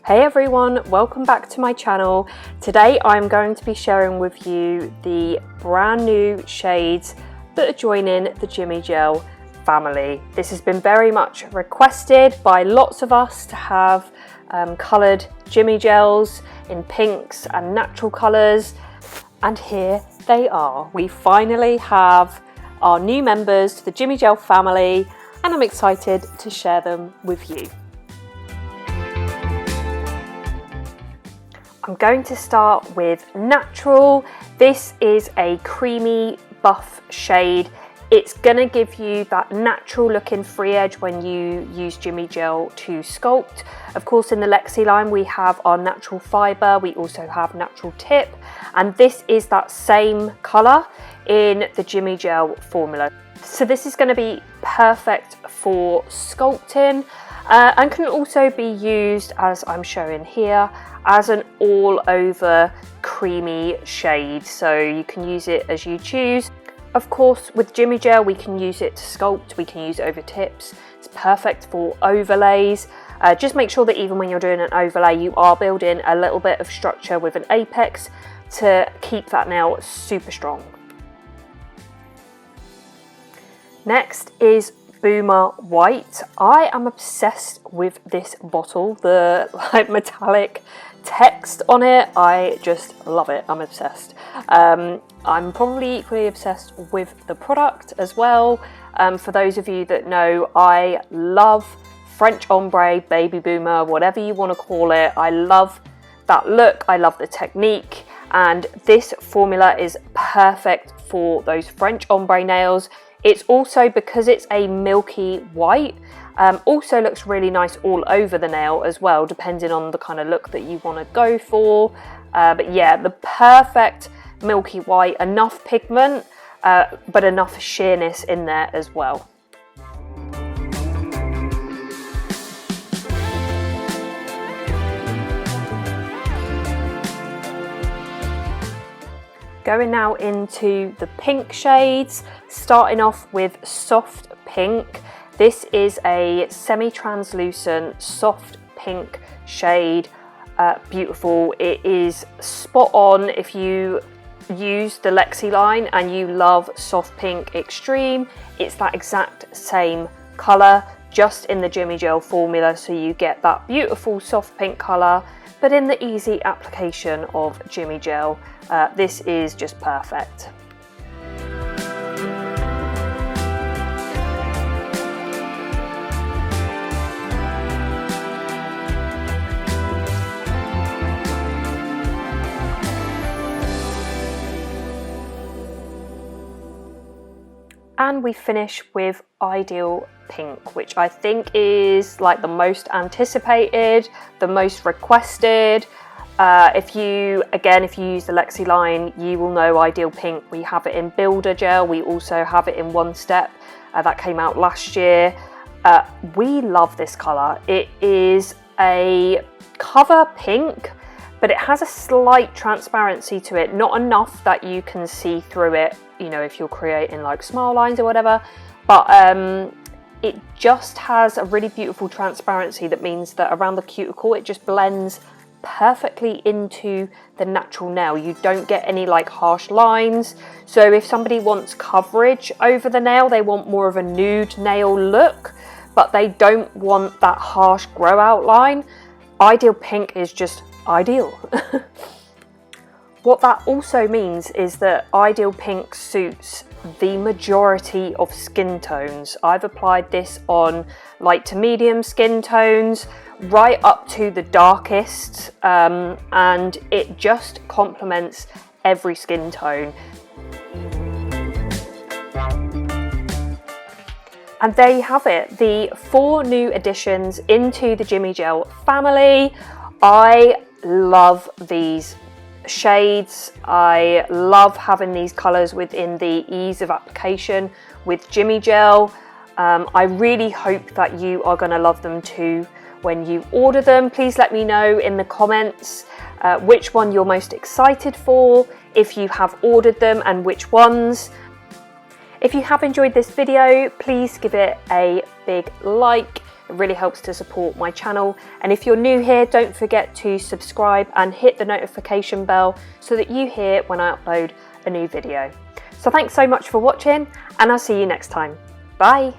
Hey everyone, welcome back to my channel. Today I'm going to be sharing with you the brand new shades that are joining the JimmyGel family. This has been very much requested by lots of us to have coloured JimmyGels in pinks and natural colours, and here they are. We finally have our new members to the JimmyGel family and I'm excited to share them with you. I'm going to start with natural. This is a creamy buff shade. It's going to give you that natural looking free edge when you use JimmyGel to sculpt. Of course, in the Lexi line we have our natural fibre, we also have natural tip, and this is that same colour in the JimmyGel formula. So this is going to be perfect for sculpting and can also be used, as I'm showing here, as an all over creamy shade, so you can use it as you choose. Of course, with JimmyGel we can use it to sculpt, we can use it over tips. It's perfect for overlays. Just make sure that even when you're doing an overlay you are building a little bit of structure with an apex to keep that nail super strong. Next is Boomer White. I am obsessed with this bottle, the metallic text on it. I just love it. I'm obsessed. I'm probably equally obsessed with the product as well. For those of you that know, I love French ombre, baby boomer, whatever you want to call it. I love that look. I love the technique, and this formula is perfect for those French ombre nails. It's also, because it's a milky white, also looks really nice all over the nail as well, depending on the kind of look that you want to go for. But yeah, the perfect milky white, enough pigment, but enough sheerness in there as well. Going now into the pink shades, starting off with soft pink. This is a semi-translucent soft pink shade. Beautiful. It is spot on if you use the Lexi line and you love soft pink extreme. It's that exact same colour, just in the JimmyGel formula, so you get that beautiful soft pink colour, but in the easy application of JimmyGel. This is just perfect. And we finish with Ideal Pink, which I think is like the most anticipated, the most requested. If you use the Lexi line, you will know Ideal Pink. We have it in Builder Gel, we also have it in One Step, that came out last year. We love this colour. It is a cover pink, but it has a slight transparency to it, not enough that you can see through it, you know, if you're creating like smile lines or whatever, but it just has a really beautiful transparency that means that around the cuticle it just blends perfectly into the natural nail. You don't get any like harsh lines, so if somebody wants coverage over the nail, they want more of a nude nail look, but they don't want that harsh grow out line, Ideal Pink is just ideal. What that also means is that Ideal Pink suits the majority of skin tones. I've applied this on light to medium skin tones, right up to the darkest, and it just complements every skin tone. And there you have it, the 4 new additions into the JimmyGel family. I love these shades. I love having these colours within the ease of application with JimmyGel. I really hope that you are going to love them too when you order them. Please let me know in the comments which one you're most excited for, if you have ordered them and which ones. If you have enjoyed this video, please give it a big like. It really helps to support my channel. And if you're new here, don't forget to subscribe and hit the notification bell so that you hear when I upload a new video. So thanks so much for watching, and I'll see you next time. Bye.